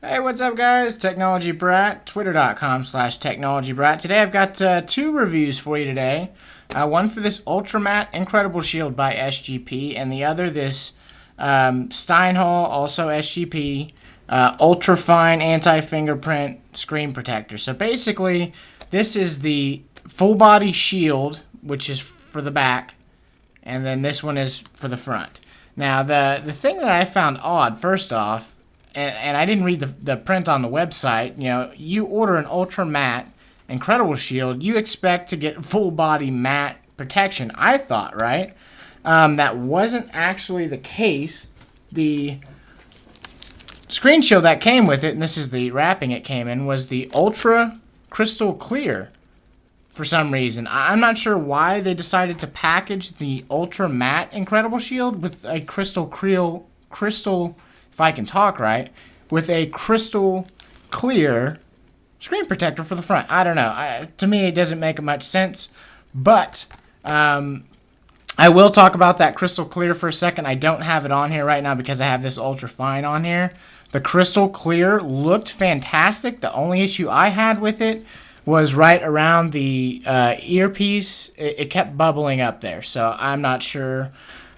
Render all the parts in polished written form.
Hey, what's up, guys? Technology Brat, twitter.com/Technology Brat. Today I've got two reviews for you today. One for this Ultra Matte Incredible Shield by SGP, and the other this Steinhall, also SGP, Ultra Fine Anti-Fingerprint Screen Protector. So basically, this is the full body shield, which is for the back, and then this one is for the front. Now, the thing that I found odd, first off, and I didn't read the print on the website, you order an Ultra Matte Incredible Shield, you expect to get full body matte protection, I thought, right? That wasn't actually the case. The screen shield that came with it, and this is the wrapping it came in, was the Ultra Crystal Clear. For some reason, I'm not sure why they decided to package the Ultra Matte Incredible Shield with a crystal, if I can talk right, with a crystal clear screen protector for the front. I don't know. To me, it doesn't make much sense, but I will talk about that crystal clear for a second. I don't have it on here right now because I have this Ultra Fine on here. The crystal clear looked fantastic. The only issue I had with it was right around the earpiece. It kept bubbling up there, so I'm not sure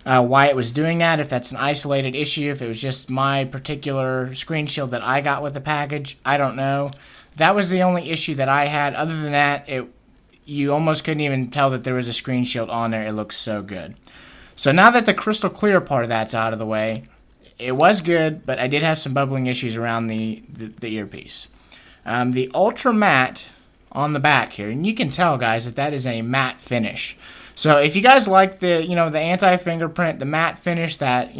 why it was doing that, if that's an isolated issue, if it was just my particular screen shield that I got with the package. I don't know. That was the only issue that I had. Other than that, you almost couldn't even tell that there was a screen shield on there. It looks so good. So now that the crystal clear part of that's out of the way, it was good, but I did have some bubbling issues around the earpiece. The Ultra Matte on the back here, and you can tell, guys, that is a matte finish. So if you guys like the anti-fingerprint, the matte finish, that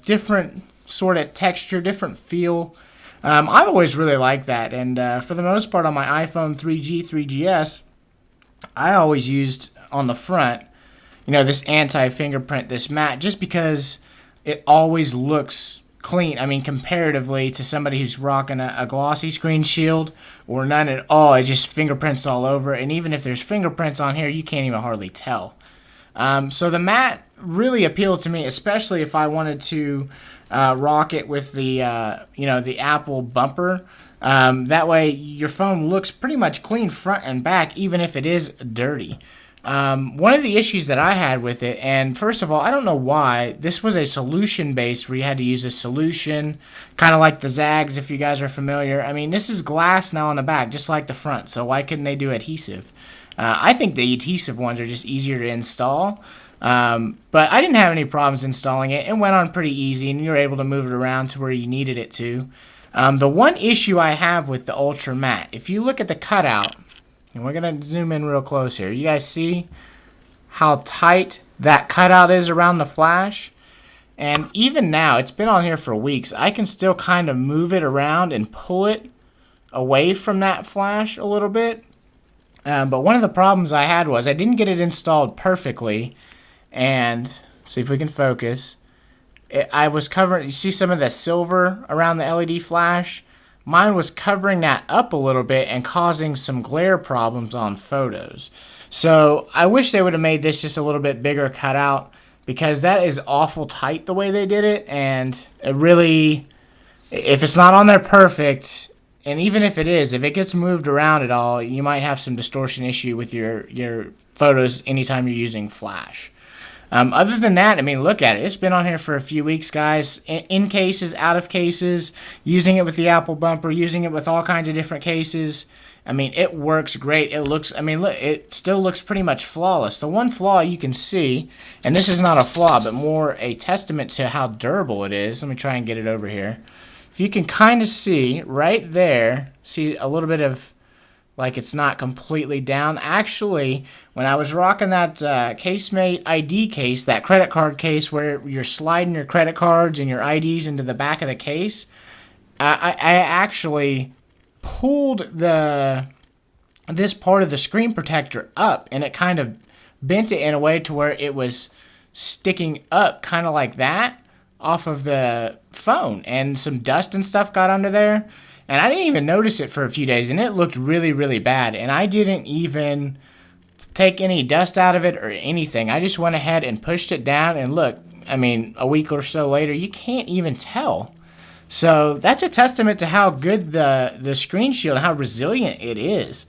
different sort of texture, different feel, I've always really liked that. And for the most part on my iPhone 3G, 3GS, I always used on the front, this anti-fingerprint, this matte, just because it always looks clean. I mean, comparatively to somebody who's rocking a glossy screen shield or none at all, it just fingerprints all over. And even if there's fingerprints on here, you can't even hardly tell. So the matte really appealed to me, especially if I wanted to rock it with the the Apple bumper. That way your phone looks pretty much clean front and back, even if it is dirty. One of the issues that I had with it, and first of all, I don't know why, this was a solution base where you had to use a solution, kind of like the Zags, if you guys are familiar. I mean, this is glass now on the back, just like the front, so why couldn't they do adhesive? I think the adhesive ones are just easier to install, but I didn't have any problems installing it. It went on pretty easy, and you were able to move it around to where you needed it to. The one issue I have with the Ultra Matte, if you look at the cutout, and we're going to zoom in real close here. You guys see how tight that cutout is around the flash? And even now, it's been on here for weeks, I can still kind of move it around and pull it away from that flash a little bit. But one of the problems I had was I didn't get it installed perfectly. And see if we can focus. I was covering, you see some of the silver around the LED flash? Mine was covering that up a little bit and causing some glare problems on photos. So I wish they would have made this just a little bit bigger cutout, because that is awful tight the way they did it. And it really, if it's not on there perfect, and even if it is, if it gets moved around at all, you might have some distortion issue with your photos anytime you're using flash. Other than that, I mean, look at it. It's been on here for a few weeks, guys. In cases, out of cases, using it with the Apple bumper, using it with all kinds of different cases. I mean, it works great. It looks, I mean, look, it still looks pretty much flawless. The one flaw you can see, and this is not a flaw, but more a testament to how durable it is. Let me try and get it over here. If you can kind of see right there, see a little bit of, like, it's not completely down. Actually, when I was rocking that Casemate ID case, that credit card case where you're sliding your credit cards and your IDs into the back of the case, I actually pulled this part of the screen protector up, and it kind of bent it in a way to where it was sticking up kind of like that off of the phone, and some dust and stuff got under there. And I didn't even notice it for a few days, and it looked really, really bad. And I didn't even take any dust out of it or anything. I just went ahead and pushed it down, and look, I mean, a week or so later, you can't even tell. So that's a testament to how good the screen shield, how resilient it is.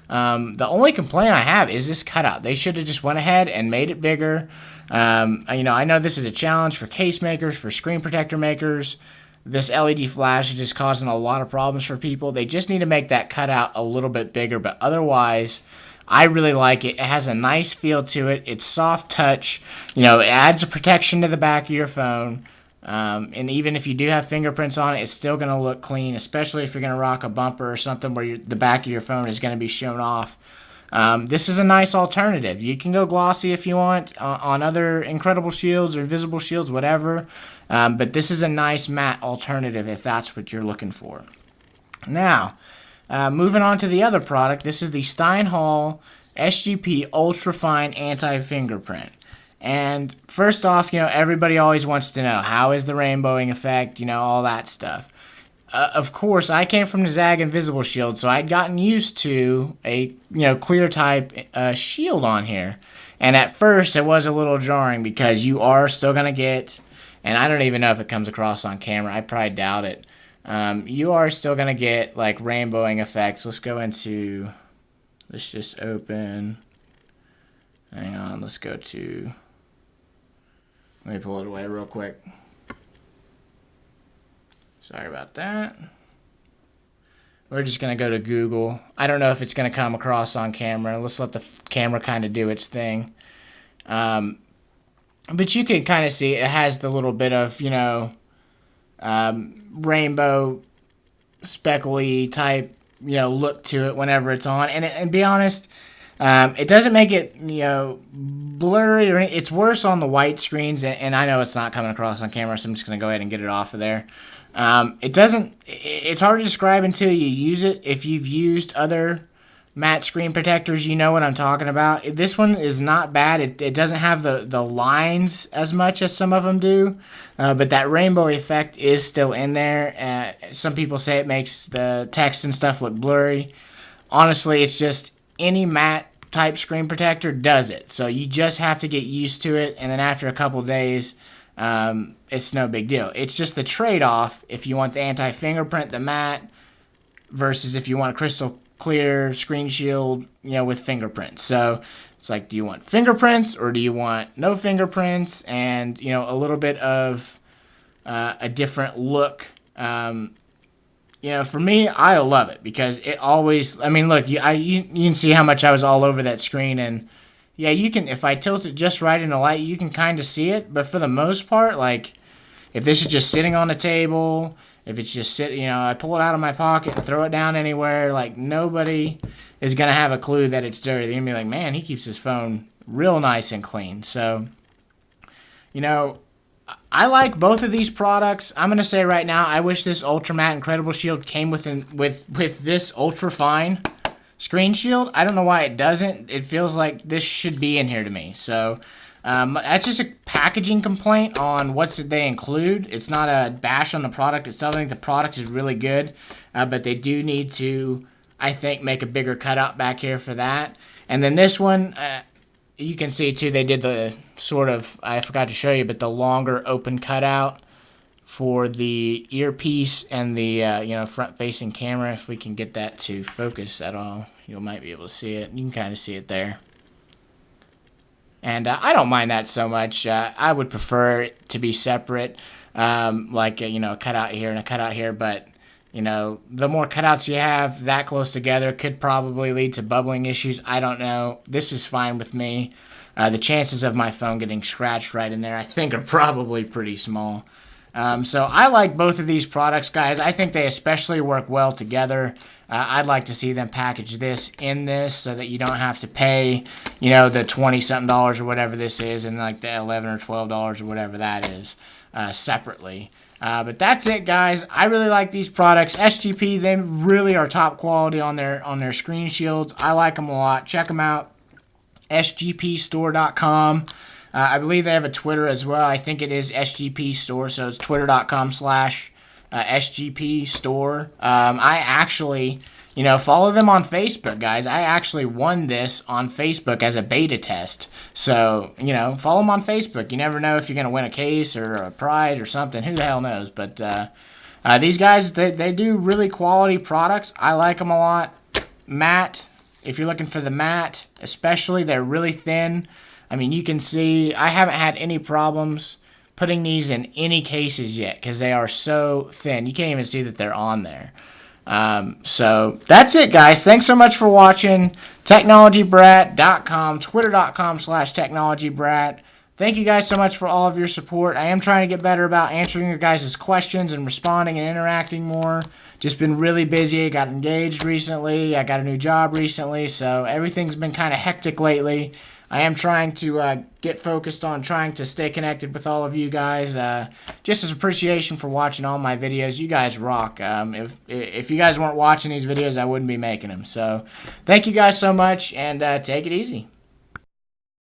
The only complaint I have is this cutout. They should have just went ahead and made it bigger. I know this is a challenge for case makers, for screen protector makers. This LED flash is just causing a lot of problems for people. They just need to make that cutout a little bit bigger, but otherwise, I really like it. It has a nice feel to it. It's soft touch. It adds a protection to the back of your phone. And even if you do have fingerprints on it, it's still going to look clean, especially if you're going to rock a bumper or something where the back of your phone is going to be shown off. This is a nice alternative. You can go glossy if you want on other incredible shields or invisible shields, whatever. But this is a nice matte alternative if that's what you're looking for. Now, moving on to the other product, this is the Steinhall SGP Ultrafine Anti-Fingerprint. And first off, everybody always wants to know, how is the rainbowing effect, all that stuff. Of course, I came from the Zag Invisible Shield, so I'd gotten used to a, clear type shield on here. And at first, it was a little jarring because you are still going to get, and I don't even know if it comes across on camera, I probably doubt it. You are still going to get, like, rainbowing effects. Let's just open, hang on, let's go to... Let me pull it away real quick. Sorry about that. We're just going to go to Google. I don't know if it's going to come across on camera. Let's let the camera kind of do its thing. But you can kind of see it has the little bit of, rainbow speckly type, look to it whenever it's on. And be honest, it doesn't make it, blurry or anything. It's worse on the white screens, and I know it's not coming across on camera, so I'm just going to go ahead and get it off of there. It's hard to describe until you use it. If you've used other matte screen protectors, you know what I'm talking about. This one is not bad. It doesn't have the lines as much as some of them do, but that rainbow effect is still in there. Some people say it makes the text and stuff look blurry. Honestly, it's just any matte type screen protector does it. So you just have to get used to it, and then after a couple days, it's no big deal. It's just the trade-off if you want the anti-fingerprint, the matte, versus if you want a crystal clear screen shield, with fingerprints. So it's like, do you want fingerprints or do you want no fingerprints and, a little bit of a different look? For me, I love it because it always, look, you can see how much I was all over that screen, and yeah, you can, if I tilt it just right in the light, you can kind of see it, but for the most part, like, if this is just sitting on the table, if it's just I pull it out of my pocket and throw it down anywhere, like, nobody is going to have a clue that it's dirty. They're going to be like, man, he keeps his phone real nice and clean. So, I like both of these products. I'm going to say right now, I wish this Ultra Matte Incredible Shield came with this Ultra Fine screen shield. I don't know why it doesn't. It feels like this should be in here to me. So that's just a packaging complaint on what they include. It's not a bash on the product itself. I think the product is really good, but they do need to, I think, make a bigger cutout back here for that. And then this one, you can see too, they did the sort of, I forgot to show you, but the longer open cutout for the earpiece and the front-facing camera. If we can get that to focus at all, you might be able to see it. You can kind of see it there. And I don't mind that so much. I would prefer it to be separate, like a cutout here and a cutout here. But the more cutouts you have that close together could probably lead to bubbling issues. I don't know. This is fine with me. The chances of my phone getting scratched right in there, I think, are probably pretty small. So I like both of these products, guys. I think they especially work well together. I'd like to see them package this in this so that you don't have to pay, the $20-something or whatever this is, and like the $11 or $12 or whatever that is, separately. But that's it, guys. I really like these products. SGP, they really are top quality on their screen shields. I like them a lot. Check them out. SGPstore.com. I believe they have a Twitter as well. I think it is SGP Store, so it's twitter.com/SGP Store. I actually, follow them on Facebook, guys. I actually won this on Facebook as a beta test. So, follow them on Facebook. You never know if you're going to win a case or a prize or something. Who the hell knows? But These guys, they do really quality products. I like them a lot. Matte, if you're looking for the matte, especially, they're really thin. I mean, you can see I haven't had any problems putting these in any cases yet because they are so thin. You can't even see that they're on there. So that's it, guys. Thanks so much for watching. TechnologyBrat.com, Twitter.com/TechnologyBrat. Thank you guys so much for all of your support. I am trying to get better about answering your guys' questions and responding and interacting more. Just been really busy. I got engaged recently. I got a new job recently, so everything's been kind of hectic lately. I am trying to get focused on trying to stay connected with all of you guys. Just as appreciation for watching all my videos. You guys rock. If you guys weren't watching these videos, I wouldn't be making them. So thank you guys so much, and take it easy.